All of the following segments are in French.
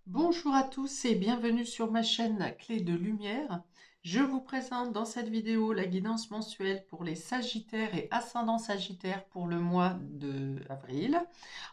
Bonjour à tous et bienvenue sur ma chaîne Clé de Lumière. Je vous présente dans cette vidéo la guidance mensuelle pour les Sagittaires et ascendants Sagittaires pour le mois de avril.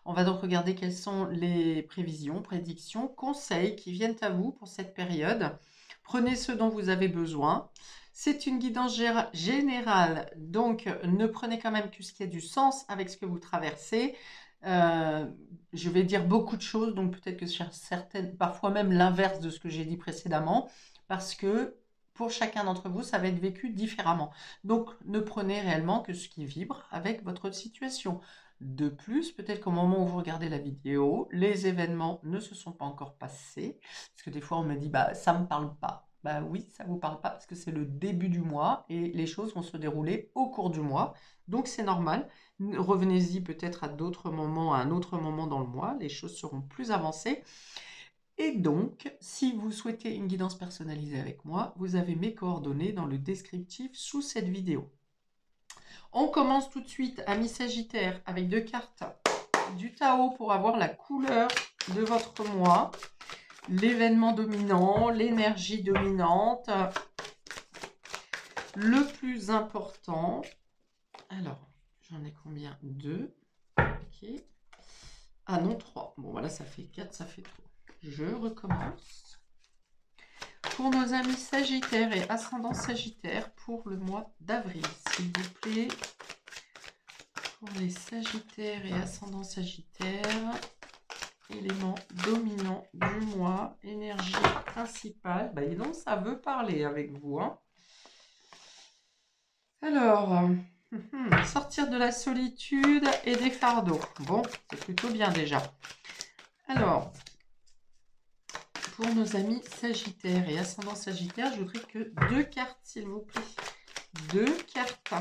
On va donc regarder quelles sont les prévisions, prédictions, conseils qui viennent à vous pour cette période. Prenez ce dont vous avez besoin. C'est une guidance générale, donc ne prenez quand même que ce qui a du sens avec ce que vous traversez. Euh, je vais dire beaucoup de choses, donc peut-être que certaines, parfois même l'inverse de ce que j'ai dit précédemment, parce que pour chacun d'entre vous, ça va être vécu différemment. Donc ne prenez réellement que ce qui vibre avec votre situation. De plus, peut-être qu'au moment où vous regardez la vidéo, les événements ne se sont pas encore passés, parce que des fois on me dit bah ça me parle pas. Bah oui, ça vous parle pas parce que c'est le début du mois et les choses vont se dérouler au cours du mois, donc c'est normal. Revenez-y peut-être à d'autres moments, à un autre moment dans le mois, les choses seront plus avancées. Et donc, si vous souhaitez une guidance personnalisée avec moi, vous avez mes coordonnées dans le descriptif sous cette vidéo. On commence tout de suite, amis Sagittaire, avec deux cartes du Tao pour avoir la couleur de votre mois, l'événement dominant, l'énergie dominante, le plus important. Alors, j'en ai combien? Deux. Ok. Ah non, 3. Bon, voilà, ça fait 4, ça fait 3. Je recommence. Pour nos amis Sagittaires et ascendant Sagittaire pour le mois d'avril, s'il vous plaît. Pour les Sagittaires et ascendant Sagittaire, élément dominant du mois, énergie principale. Bah, dis donc, ça veut parler avec vous, hein. Alors, sortir de la solitude et des fardeaux. Bon, c'est plutôt bien déjà. Alors, pour nos amis Sagittaires et ascendant Sagittaire, je voudrais que deux cartes, s'il vous plaît. Deux cartes,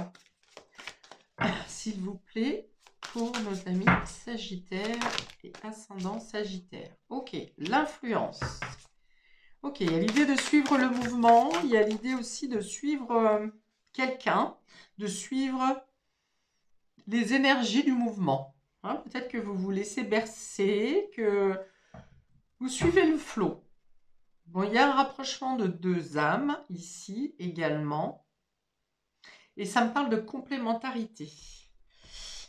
s'il vous plaît, pour nos amis Sagittaire et ascendant Sagittaire. Ok, l'influence. Ok, il y a l'idée de suivre le mouvement, il y a l'idée aussi de suivre quelqu'un, de suivre les énergies du mouvement. Hein, peut-être que vous vous laissez bercer, que vous suivez le flot. Bon, il y a un rapprochement de deux âmes ici également. Et ça me parle de complémentarité.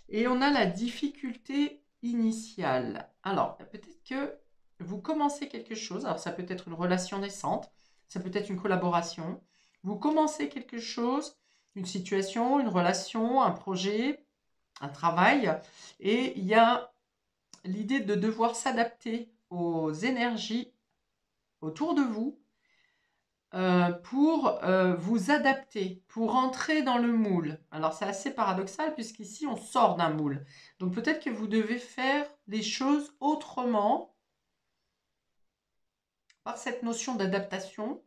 Et on a la difficulté initiale. Alors, peut-être que vous commencez quelque chose. Alors, ça peut être une relation naissante, ça peut être une collaboration. Vous commencez quelque chose, une situation, une relation, un projet, un travail. Et il y a l'idée de devoir s'adapter aux énergies autour de vous pour vous adapter, pour entrer dans le moule. Alors c'est assez paradoxal puisqu'ici on sort d'un moule. Donc peut-être que vous devez faire les choses autrement par cette notion d'adaptation,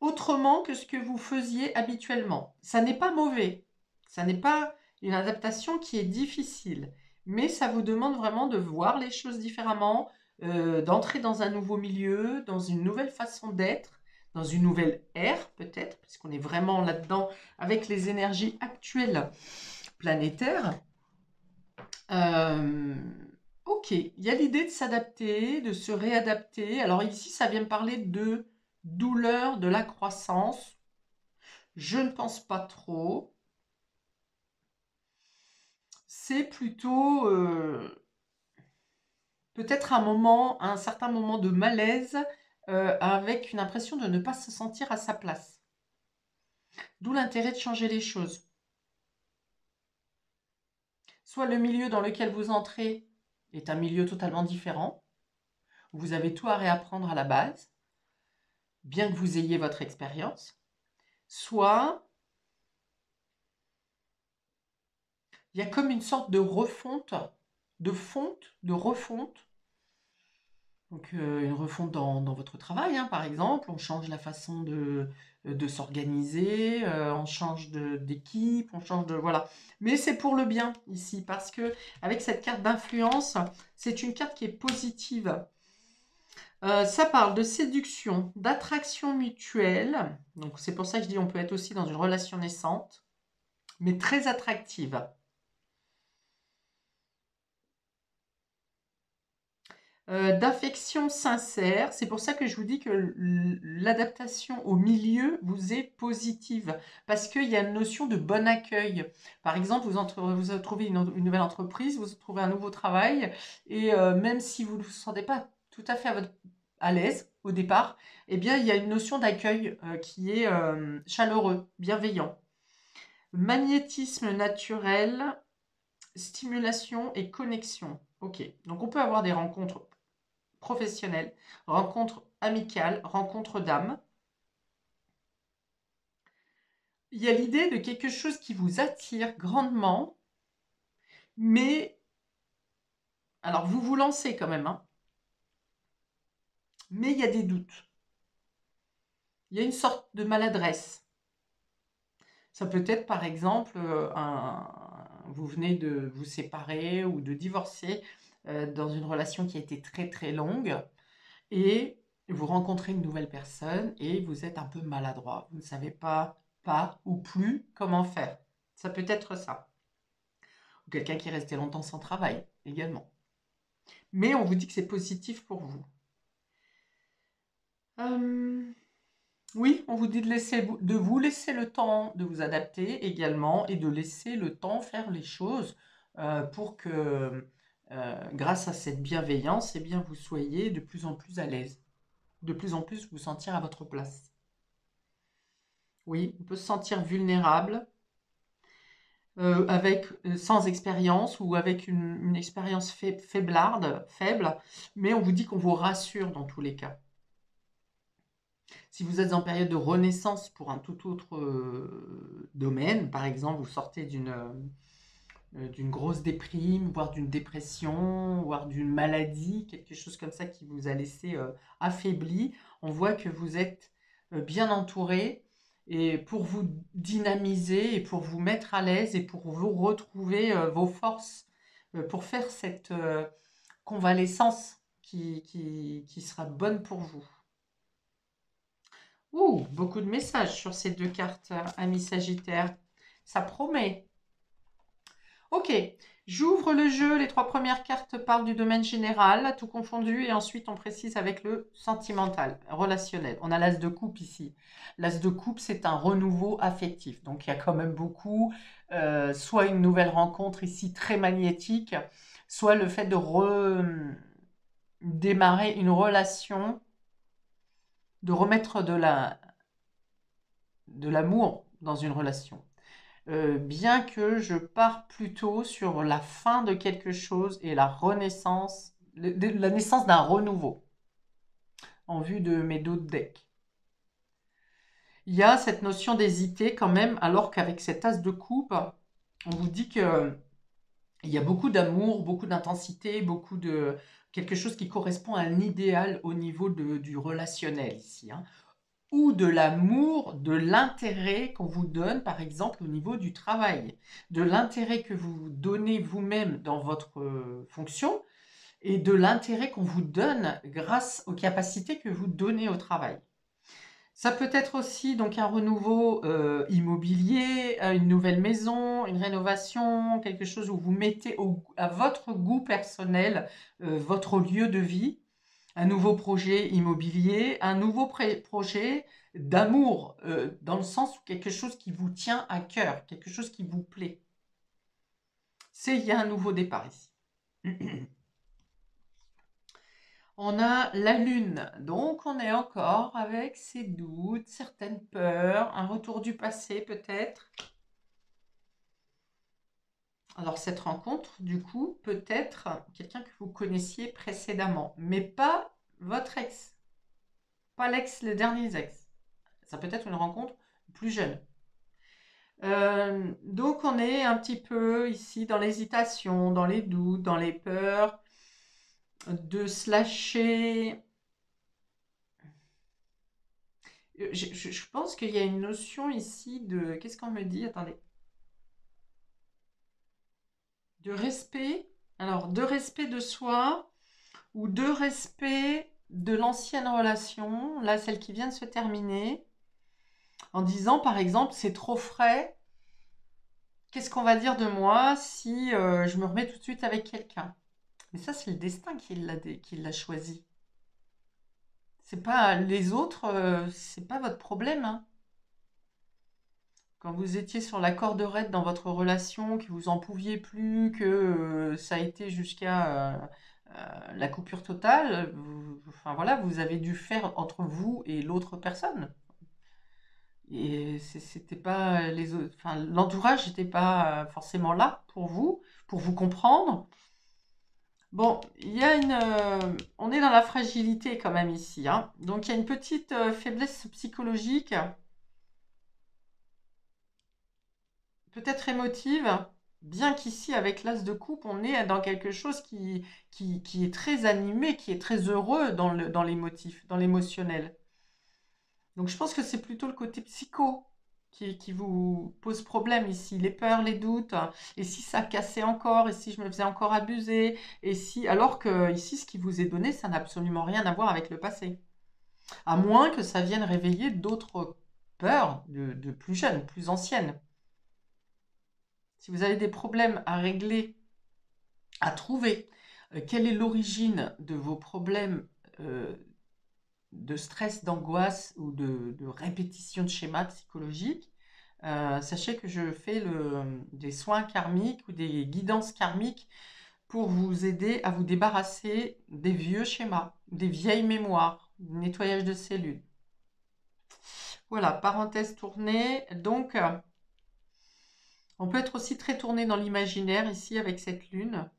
autrement que ce que vous faisiez habituellement. Ça n'est pas mauvais, ça n'est pas une adaptation qui est difficile, mais ça vous demande vraiment de voir les choses différemment, d'entrer dans un nouveau milieu, dans une nouvelle façon d'être, dans une nouvelle ère peut-être, puisqu'on est vraiment là-dedans avec les énergies actuelles planétaires. Euh, ok, il y a l'idée de s'adapter, de se réadapter. Alors ici, ça vient me parler de douleur de la croissance. Je ne pense pas trop. C'est plutôt peut-être un certain moment de malaise avec une impression de ne pas se sentir à sa place. D'où l'intérêt de changer les choses. Soit le milieu dans lequel vous entrez est un milieu totalement différent, où vous avez tout à réapprendre à la base, bien que vous ayez votre expérience. Soit il y a comme une sorte de refonte, de refonte. Donc une refonte dans votre travail, hein, par exemple. On change la façon de s'organiser, on change d'équipe, on change de... Voilà. Mais c'est pour le bien ici, parce que avec cette carte d'influence, c'est une carte qui est positive. Ça parle de séduction, d'attraction mutuelle. Donc c'est pour ça que je dis on peut être aussi dans une relation naissante, mais très attractive. D'affection sincère. C'est pour ça que je vous dis que l'adaptation au milieu vous est positive, parce qu'il y a une notion de bon accueil. Par exemple, vous trouvez une nouvelle entreprise, vous trouvez un nouveau travail, et même si vous ne vous sentez pas tout à fait à l'aise au départ, eh bien, il y a une notion d'accueil qui est chaleureux, bienveillant. Magnétisme naturel, stimulation et connexion. Ok, donc on peut avoir des rencontres professionnelles, rencontres amicales, rencontres d'âme. Il y a l'idée de quelque chose qui vous attire grandement, mais alors vous vous lancez quand même, hein, mais il y a des doutes. Il y a une sorte de maladresse. Ça peut être par exemple, vous venez de vous séparer ou de divorcer dans une relation qui a été très très longue et vous rencontrez une nouvelle personne et vous êtes un peu maladroit. Vous ne savez pas ou plus comment faire. Ça peut être ça. Ou quelqu'un qui est resté longtemps sans travail également. Mais on vous dit que c'est positif pour vous. Oui, on vous dit de vous laisser le temps de vous adapter également et de laisser le temps faire les choses pour que, grâce à cette bienveillance, eh bien, vous soyez de plus en plus à l'aise, de plus en plus vous sentir à votre place. Oui, on peut se sentir vulnérable sans expérience ou avec une expérience faible, mais on vous dit qu'on vous rassure dans tous les cas. Si vous êtes en période de renaissance pour un tout autre domaine, par exemple, vous sortez d'une grosse déprime, voire d'une dépression, voire d'une maladie, quelque chose comme ça qui vous a laissé affaibli, on voit que vous êtes bien entouré et pour vous dynamiser et pour vous mettre à l'aise et pour vous retrouver vos forces, pour faire cette convalescence qui sera bonne pour vous. Ouh, beaucoup de messages sur ces deux cartes, amis Sagittaire. Ça promet. Ok, j'ouvre le jeu. Les trois premières cartes parlent du domaine général, tout confondu, et ensuite on précise avec le sentimental, relationnel. On a l'as de coupe ici. L'as de coupe, c'est un renouveau affectif. Donc il y a quand même beaucoup, soit une nouvelle rencontre ici très magnétique, soit le fait de démarrer une relation, de remettre de l'amour dans une relation. Bien que je pars plutôt sur la fin de quelque chose et la renaissance, la naissance d'un renouveau, en vue de mes d'autres decks. Il y a cette notion d'hésiter quand même, alors qu'avec cet as de coupe, on vous dit que il y a beaucoup d'amour, beaucoup d'intensité, beaucoup de quelque chose qui correspond à un idéal au niveau du relationnel ici, hein. Ou de l'amour, de l'intérêt qu'on vous donne, par exemple, au niveau du travail, de l'intérêt que vous vous donnez vous-même dans votre fonction et de l'intérêt qu'on vous donne grâce aux capacités que vous donnez au travail. Ça peut être aussi donc un renouveau immobilier, une nouvelle maison, une rénovation, quelque chose où vous mettez à votre goût personnel votre lieu de vie, un nouveau projet immobilier, un nouveau projet d'amour, dans le sens où quelque chose qui vous tient à cœur, quelque chose qui vous plaît. Il y a un nouveau départ ici. On a la lune, donc on est encore avec ses doutes, certaines peurs, un retour du passé peut-être. Alors cette rencontre, du coup, peut être quelqu'un que vous connaissiez précédemment, mais pas votre ex, pas l'ex, les derniers ex. Ça peut être une rencontre plus jeune. Donc on est un petit peu ici dans l'hésitation, dans les doutes, dans les peurs, de se lâcher. Je pense qu'il y a une notion ici de... Qu'est-ce qu'on me dit? Attendez. De respect. Alors, de respect de soi ou de respect de l'ancienne relation, là, celle qui vient de se terminer, en disant, par exemple, c'est trop frais. Qu'est-ce qu'on va dire de moi si je me remets tout de suite avec quelqu'un? Mais ça, c'est le destin qui l'a choisi. C'est pas les autres, c'est pas votre problème, hein. Quand vous étiez sur la corde raide dans votre relation, que vous en pouviez plus, que ça a été jusqu'à la coupure totale, enfin voilà, vous avez dû faire entre vous et l'autre personne. Et c'était pas les autres, enfin l'entourage n'était pas forcément là pour vous comprendre. Bon, on est dans la fragilité quand même ici, hein. Donc il y a une petite faiblesse psychologique, peut-être émotive, bien qu'ici, avec l'as de coupe, on est dans quelque chose qui est très animé, qui est très heureux dans l'émotif, dans l'émotionnel. Donc je pense que c'est plutôt le côté psycho qui vous pose problème ici, les peurs, les doutes, et si ça cassait encore, et si je me faisais encore abuser, et si, alors que ici, ce qui vous est donné, ça n'a absolument rien à voir avec le passé. À moins que ça vienne réveiller d'autres peurs de plus jeunes, plus anciennes. Si vous avez des problèmes à régler, à trouver, quelle est l'origine de vos problèmes euh, de stress, d'angoisse ou de répétition de schémas psychologiques, sachez que je fais des soins karmiques ou des guidances karmiques pour vous aider à vous débarrasser des vieux schémas, des vieilles mémoires, du nettoyage de cellules. Voilà, parenthèse tournée. Donc, on peut être aussi très tourné dans l'imaginaire ici avec cette lune.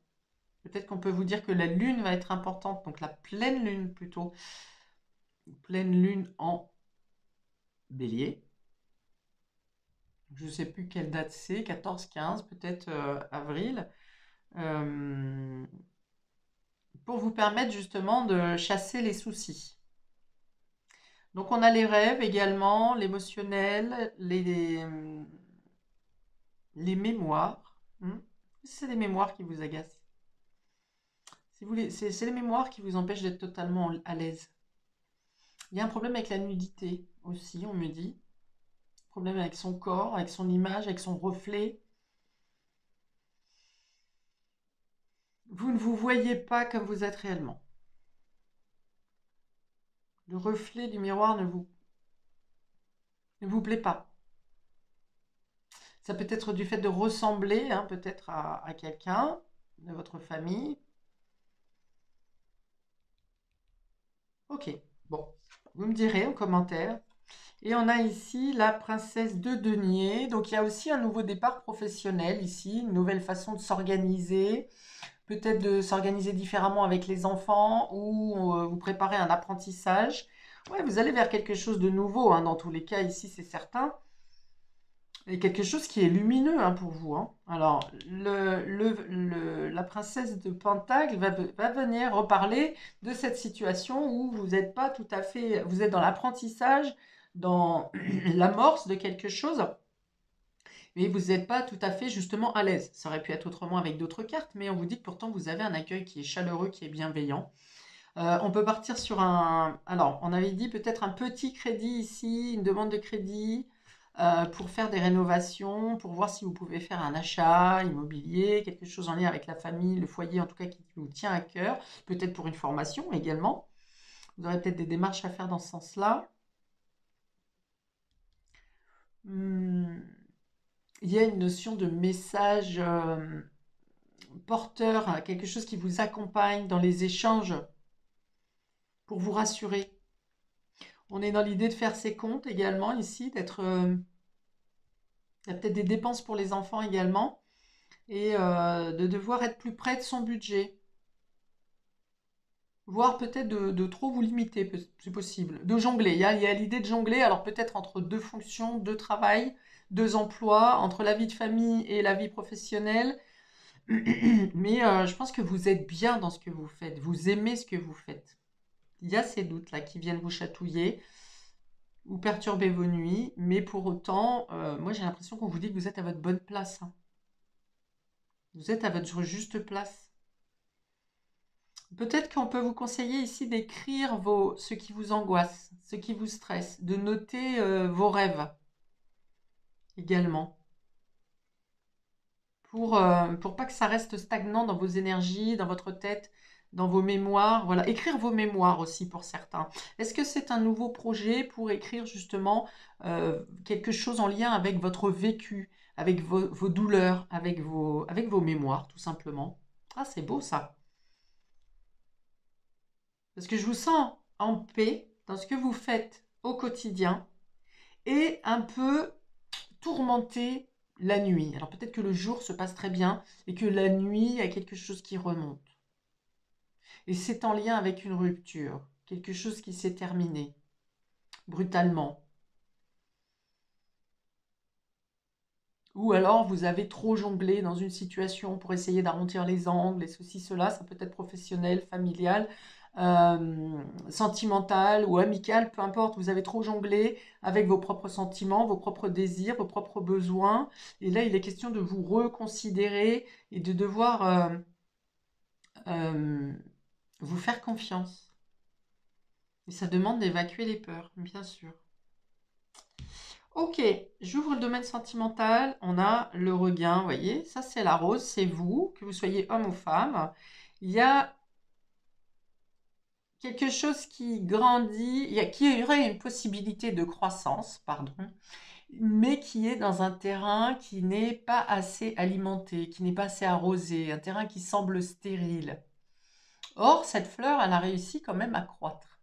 Peut-être qu'on peut vous dire que la lune va être importante, donc la pleine lune plutôt, pleine lune en bélier. Je ne sais plus quelle date c'est, 14, 15, peut-être avril, euh, pour vous permettre justement de chasser les soucis. Donc on a les rêves également, l'émotionnel, les mémoires. C'est les mémoires qui vous agacent. Si vous voulez, c'est les mémoires qui vous empêchent d'être totalement à l'aise. Il y a un problème avec la nudité aussi, on me dit. Problème avec son corps, avec son image, avec son reflet. Vous ne vous voyez pas comme vous êtes réellement. Le reflet du miroir ne vous plaît pas. Ça peut être du fait de ressembler, hein, peut-être à quelqu'un de votre famille. Ok, bon, vous me direz en commentaire. Et on a ici la princesse de denier. Donc il y a aussi un nouveau départ professionnel ici, une nouvelle façon de s'organiser, peut-être de s'organiser différemment avec les enfants ou vous préparer un apprentissage. Ouais, vous allez vers quelque chose de nouveau, hein, dans tous les cas ici, c'est certain. Et quelque chose qui est lumineux, hein, pour vous, hein. Alors, la princesse de Pentacle va venir reparler de cette situation où vous n'êtes pas tout à fait, vous êtes dans l'apprentissage, dans l'amorce de quelque chose, mais vous n'êtes pas tout à fait justement à l'aise. Ça aurait pu être autrement avec d'autres cartes, mais on vous dit que pourtant vous avez un accueil qui est chaleureux, qui est bienveillant. On peut partir sur un... Alors, on avait dit peut-être un petit crédit ici, une demande de crédit pour faire des rénovations, pour voir si vous pouvez faire un achat immobilier, quelque chose en lien avec la famille, le foyer en tout cas qui vous tient à cœur, peut-être pour une formation également. Vous aurez peut-être des démarches à faire dans ce sens-là. Hmm, il y a une notion de message porteur, hein, quelque chose qui vous accompagne dans les échanges pour vous rassurer. On est dans l'idée de faire ses comptes également ici, d'être... il y a peut-être des dépenses pour les enfants également, et de devoir être plus près de son budget. Voire peut-être de trop vous limiter, c'est possible. De jongler, il y a l'idée de jongler, alors peut-être entre deux fonctions, deux travails, deux emplois, entre la vie de famille et la vie professionnelle. Mais je pense que vous êtes bien dans ce que vous faites, vous aimez ce que vous faites. Il y a ces doutes-là qui viennent vous chatouiller ou perturber vos nuits, mais pour autant, moi j'ai l'impression qu'on vous dit que vous êtes à votre bonne place, hein. Vous êtes à votre juste place. Peut-être qu'on peut vous conseiller ici d'écrire ce qui vous angoisse, ce qui vous stresse, de noter vos rêves également, pour pas que ça reste stagnant dans vos énergies, dans votre tête, dans vos mémoires. Voilà, écrire vos mémoires aussi pour certains. Est-ce que c'est un nouveau projet pour écrire justement quelque chose en lien avec votre vécu, avec vos douleurs, avec vos mémoires, tout simplement? Ah, c'est beau ça. Parce que je vous sens en paix dans ce que vous faites au quotidien et un peu tourmenté la nuit. Alors peut-être que le jour se passe très bien et que la nuit, il y a quelque chose qui remonte. Et c'est en lien avec une rupture, quelque chose qui s'est terminé brutalement. Ou alors vous avez trop jonglé dans une situation pour essayer d'arrondir les angles et ceci, cela, ça peut être professionnel, familial, sentimental ou amical, peu importe, vous avez trop jonglé avec vos propres sentiments, vos propres désirs, vos propres besoins. Et là, il est question de vous reconsidérer et de devoir euh, vous faire confiance. Et ça demande d'évacuer les peurs, bien sûr. Ok, j'ouvre le domaine sentimental. On a le regain, vous voyez, ça c'est la rose, c'est vous, que vous soyez homme ou femme. Il y a quelque chose qui grandit, qui aurait une possibilité de croissance, pardon, mais qui est dans un terrain qui n'est pas assez alimenté, qui n'est pas assez arrosé, un terrain qui semble stérile. Or, cette fleur, elle a réussi quand même à croître.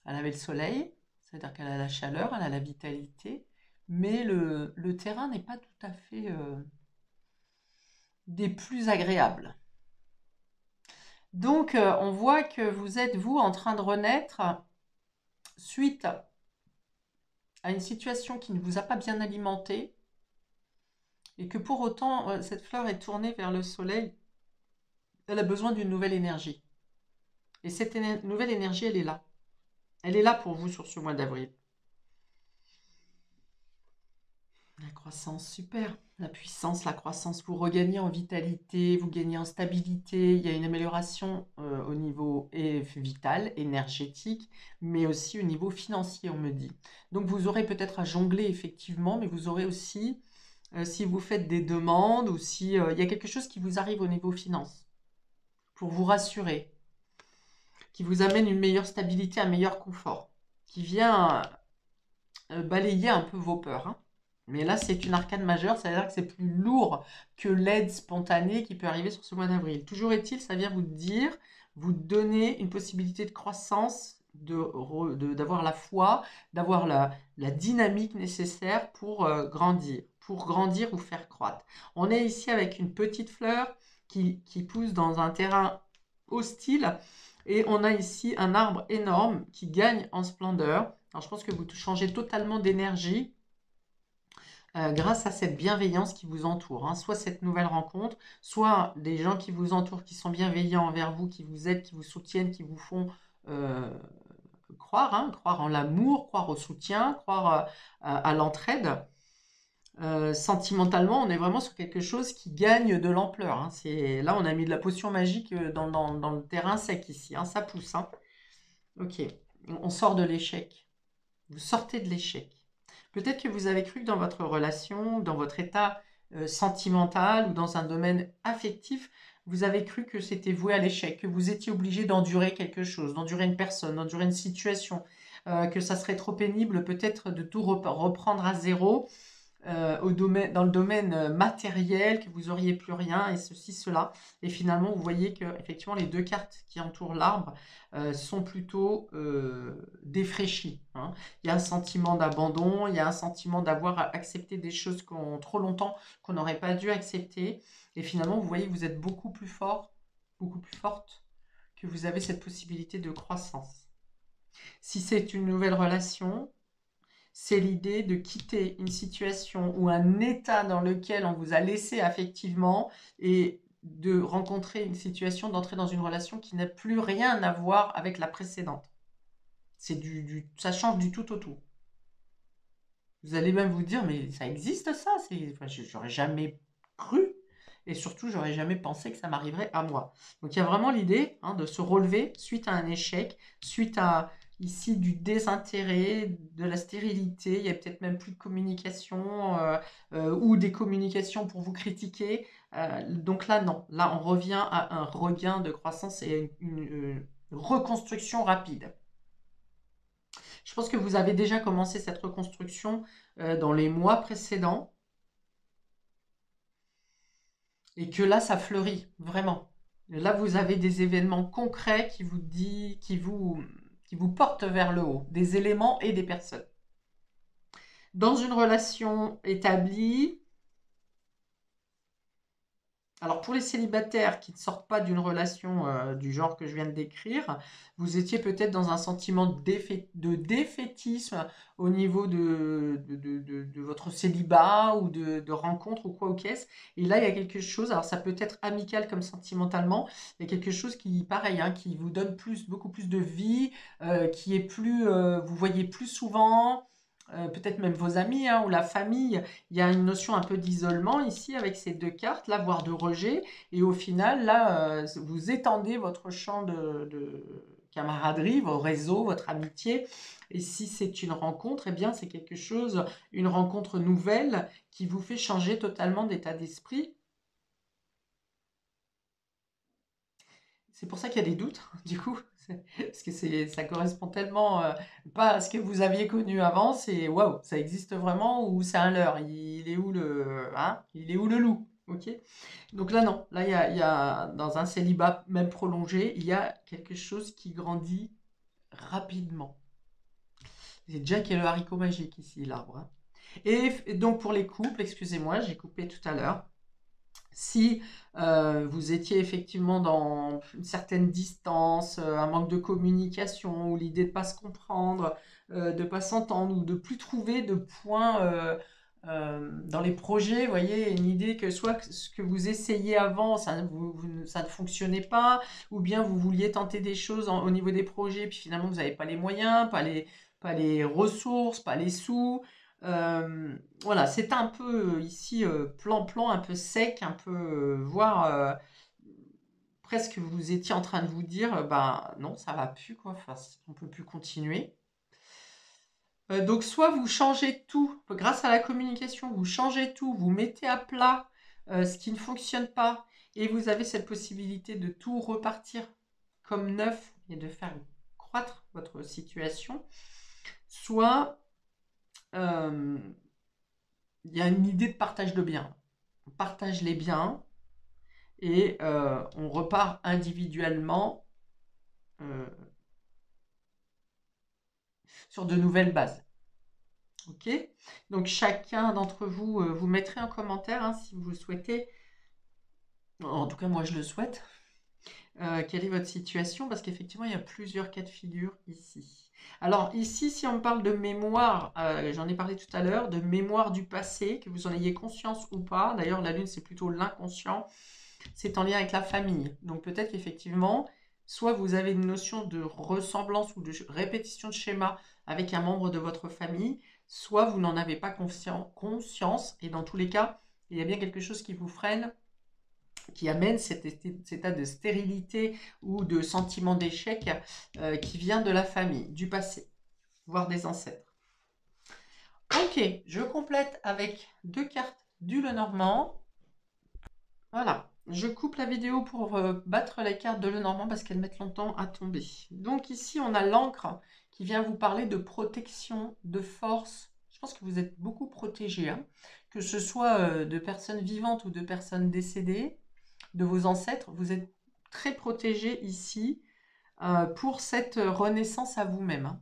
Elle avait le soleil, c'est-à-dire qu'elle a la chaleur, elle a la vitalité, mais le terrain n'est pas tout à fait des plus agréables. Donc, on voit que vous êtes, vous, en train de renaître suite à une situation qui ne vous a pas bien alimenté et que pour autant, cette fleur est tournée vers le soleil. Elle a besoin d'une nouvelle énergie. Et cette nouvelle énergie, elle est là. Elle est là pour vous sur ce mois d'avril. La croissance, super. La puissance, la croissance, vous regagnez en vitalité, vous gagnez en stabilité. Il y a une amélioration au niveau vital, énergétique, mais aussi au niveau financier, on me dit. Donc vous aurez peut-être à jongler effectivement, mais vous aurez aussi, si vous faites des demandes ou si il y a quelque chose qui vous arrive au niveau finance, pour vous rassurer, qui vous amène une meilleure stabilité, un meilleur confort, qui vient balayer un peu vos peurs, hein. Mais là, c'est une arcane majeure, c'est-à-dire que c'est plus lourd que l'aide spontanée qui peut arriver sur ce mois d'avril. Toujours est-il, ça vient vous dire, vous donner une possibilité de croissance, d'avoir la foi, d'avoir la dynamique nécessaire pour grandir ou faire croître. On est ici avec une petite fleur qui pousse dans un terrain hostile et on a ici un arbre énorme qui gagne en splendeur. Alors je pense que vous changez totalement d'énergie grâce à cette bienveillance qui vous entoure, hein. Soit cette nouvelle rencontre, soit des gens qui vous entourent, qui sont bienveillants envers vous, qui vous aident, qui vous soutiennent, qui vous font euh, croire, hein, croire en l'amour, croire au soutien, croire à l'entraide. Sentimentalement, on est vraiment sur quelque chose qui gagne de l'ampleur, hein. Là, on a mis de la potion magique dans le terrain sec ici, hein. Ça pousse, hein. Ok, on sort de l'échec. Vous sortez de l'échec. Peut-être que vous avez cru que dans votre relation, dans votre état sentimental ou dans un domaine affectif, vous avez cru que c'était voué à l'échec, que vous étiez obligé d'endurer quelque chose, d'endurer une personne, d'endurer une situation, que ça serait trop pénible peut-être de tout reprendre à zéro dans le domaine matériel, que vous auriez plus rien et ceci, cela. Et finalement, vous voyez que effectivement les deux cartes qui entourent l'arbre sont plutôt défraîchies, hein. Il y a un sentiment d'abandon, il y a un sentiment d'avoir accepté des choses trop longtemps qu'on n'aurait pas dû accepter. Et finalement, vous voyez que vous êtes beaucoup plus fort, beaucoup plus forte, que vous avez cette possibilité de croissance. Si c'est une nouvelle relation, c'est l'idée de quitter une situation ou un état dans lequel on vous a laissé affectivement et de rencontrer une situation, d'entrer dans une relation qui n'a plus rien à voir avec la précédente. Ça change du tout au tout. Vous allez même vous dire, mais ça existe ça? Enfin, j'aurais jamais cru et surtout, j'aurais jamais pensé que ça m'arriverait à moi. Donc, il y a vraiment l'idée, hein, de se relever suite à un échec, suite à ici du désintérêt, de la stérilité, il y a peut-être même plus de communication ou des communications pour vous critiquer. Donc là, non. Là, on revient à un regain de croissance et une reconstruction rapide. Je pense que vous avez déjà commencé cette reconstruction dans les mois précédents et que là, ça fleurit, vraiment. Là, vous avez des événements concrets qui vous portent vers le haut, des éléments et des personnes. Dans une relation établie, alors pour les célibataires qui ne sortent pas d'une relation du genre que je viens de décrire, vous étiez peut-être dans un sentiment de défaitisme au niveau de votre célibat ou de rencontre ou quoi ou qu'est-ce. Et là, il y a quelque chose, alors ça peut être amical comme sentimentalement, il y a quelque chose qui, pareil, hein, qui vous donne beaucoup plus de vie, qui est plus, vous voyez plus souvent. Peut-être même vos amis hein, ou la famille, il y a une notion un peu d'isolement ici avec ces deux cartes, là, voire de rejet. Et au final, là, vous étendez votre champ de camaraderie, vos réseaux, votre amitié. Et si c'est une rencontre, eh bien, c'est quelque chose, une rencontre nouvelle qui vous fait changer totalement d'état d'esprit. C'est pour ça qu'il y a des doutes, du coup, parce que ça correspond tellement pas à ce que vous aviez connu avant. C'est waouh, ça existe vraiment ou c'est un leurre? Il est où il est où le loup? Ok. Donc là non, là il y a dans un célibat même prolongé, il y a quelque chose qui grandit rapidement. C'est déjà qu'il y a le haricot magique ici, l'arbre, hein. Et donc pour les couples, excusez-moi, j'ai coupé tout à l'heure. Si vous étiez effectivement dans une certaine distance, un manque de communication ou l'idée de ne pas se comprendre, de ne pas s'entendre ou de plus trouver de points dans les projets, vous voyez, une idée que soit ce que vous essayez avant, ça ne fonctionnait pas, ou bien vous vouliez tenter des choses au niveau des projets, puis finalement vous n'avez pas les moyens, pas les ressources, pas les sous. Voilà, c'est un peu ici plan-plan, un peu sec, un peu voire presque vous étiez en train de vous dire bah non, ça va plus quoi, enfin, on peut plus continuer. Donc soit vous changez tout grâce à la communication, vous changez tout, vous mettez à plat ce qui ne fonctionne pas et vous avez cette possibilité de tout repartir comme neuf et de faire croître votre situation. Soit euh, il y a une idée de partage de biens. On partage les biens et on repart individuellement euh, sur de nouvelles bases. Ok. Donc chacun d'entre vous, vous mettrez un commentaire hein, si vous le souhaitez. En tout cas, moi je le souhaite. Quelle est votre situation? Parce qu'effectivement, il y a plusieurs cas de figure ici. Alors ici, si on parle de mémoire, j'en ai parlé tout à l'heure, de mémoire du passé, que vous en ayez conscience ou pas. D'ailleurs, la lune, c'est plutôt l'inconscient. C'est en lien avec la famille. Donc peut-être qu'effectivement, soit vous avez une notion de ressemblance ou de répétition de schéma avec un membre de votre famille, soit vous n'en avez pas conscience. Et dans tous les cas, il y a bien quelque chose qui vous freine, qui amène cet état de stérilité ou de sentiment d'échec qui vient de la famille, du passé, voire des ancêtres. Ok, je complète avec 2 cartes du Lenormand. Voilà, je coupe la vidéo pour battre les cartes de Lenormand parce qu'elles mettent longtemps à tomber. Donc ici, on a l'encre qui vient vous parler de protection, de force. Je pense que vous êtes beaucoup protégés, hein, que ce soit de personnes vivantes ou de personnes décédées, de vos ancêtres. Vous êtes très protégés ici pour cette renaissance à vous-même, hein,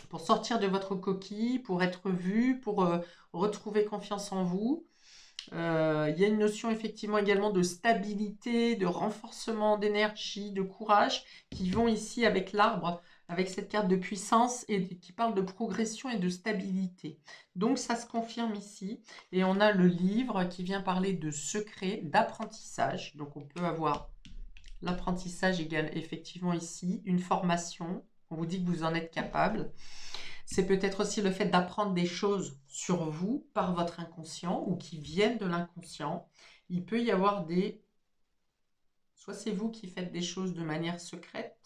pour sortir de votre coquille, pour être vu, pour retrouver confiance en vous. Il y a une notion effectivement également de stabilité, de renforcement d'énergie, de courage qui vont ici avec l'arbre, avec cette carte de puissance et qui parle de progression et de stabilité. Donc ça se confirme ici. Et on a le livre qui vient parler de secret, d'apprentissage. Donc on peut avoir l'apprentissage égale effectivement ici une formation. On vous dit que vous en êtes capable. C'est peut-être aussi le fait d'apprendre des choses sur vous par votre inconscient ou qui viennent de l'inconscient. Il peut y avoir soit c'est vous qui faites des choses de manière secrète,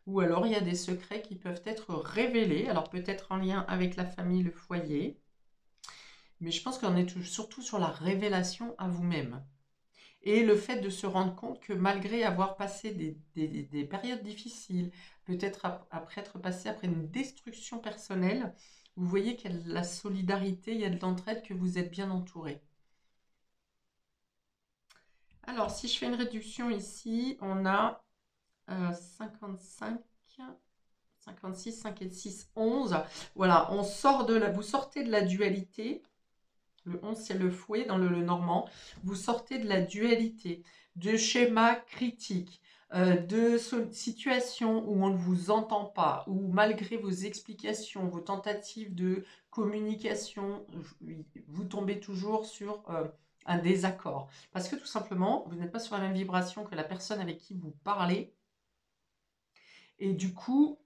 ou alors il y a des secrets qui peuvent être révélés, alors peut-être en lien avec la famille, le foyer, mais je pense qu'on est surtout sur la révélation à vous-même. Et le fait de se rendre compte que malgré avoir passé des périodes difficiles, peut-être après être passé après une destruction personnelle, vous voyez qu'il y a de la solidarité, il y a de l'entraide, que vous êtes bien entouré. Alors, si je fais une réduction ici, on a 55, 56, 5 et 6, 11. Voilà, on sort de vous sortez de la dualité. Le 11, c'est le fouet dans le normand. Vous sortez de la dualité, de schémas critiques, de situations où on ne vous entend pas, où malgré vos explications, vos tentatives de communication, vous tombez toujours sur un désaccord. Parce que tout simplement, vous n'êtes pas sur la même vibration que la personne avec qui vous parlez. Et du coup,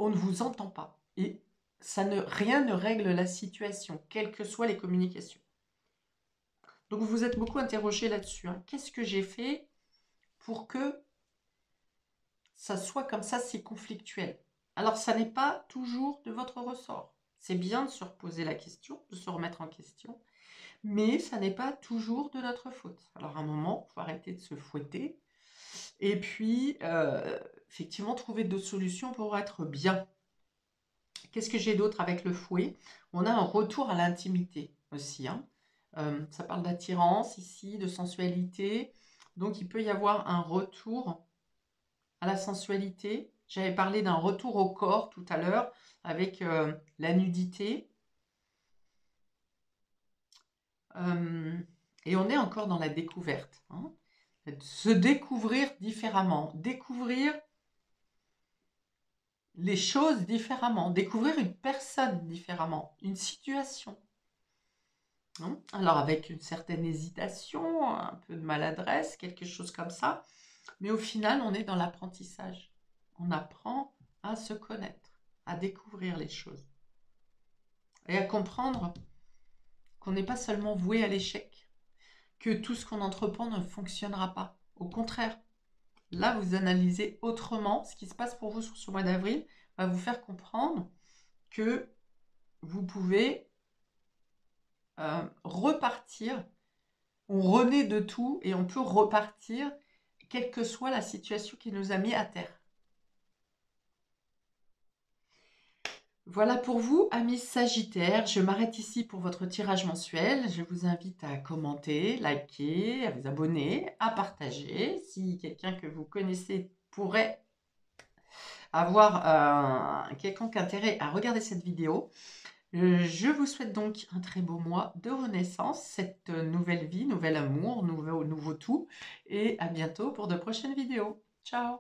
on ne vous entend pas. Et rien ne règle la situation, quelles que soient les communications. Donc vous vous êtes beaucoup interrogé là-dessus. Hein. Qu'est-ce que j'ai fait pour que ça soit comme ça, si conflictuel? Alors ça n'est pas toujours de votre ressort. C'est bien de se reposer la question, de se remettre en question, mais ça n'est pas toujours de notre faute. Alors à un moment, il faut arrêter de se fouetter et puis effectivement trouver d'autres solutions pour être bien. Qu'est-ce que j'ai d'autre avec le fouet? On a un retour à l'intimité aussi. Hein. Ça parle d'attirance ici, de sensualité. Donc il peut y avoir un retour à la sensualité. J'avais parlé d'un retour au corps tout à l'heure avec la nudité. Et on est encore dans la découverte. Hein. Se découvrir différemment. Découvrir les choses différemment. Découvrir une personne différemment. Une situation. Hein. Alors avec une certaine hésitation, un peu de maladresse, quelque chose comme ça. Mais au final, on est dans l'apprentissage. On apprend à se connaître, à découvrir les choses. Et à comprendre qu'on n'est pas seulement voué à l'échec, que tout ce qu'on entreprend ne fonctionnera pas. Au contraire, là, vous analysez autrement ce qui se passe pour vous sur ce mois d'avril, va vous faire comprendre que vous pouvez repartir. On renaît de tout et on peut repartir, quelle que soit la situation qui nous a mis à terre. Voilà pour vous, amis Sagittaires. Je m'arrête ici pour votre tirage mensuel. Je vous invite à commenter, liker, à vous abonner, à partager. Si quelqu'un que vous connaissez pourrait avoir un quelconque intérêt à regarder cette vidéo. Je vous souhaite donc un très beau mois de renaissance, cette nouvelle vie, nouvel amour, nouveau tout. Et à bientôt pour de prochaines vidéos. Ciao!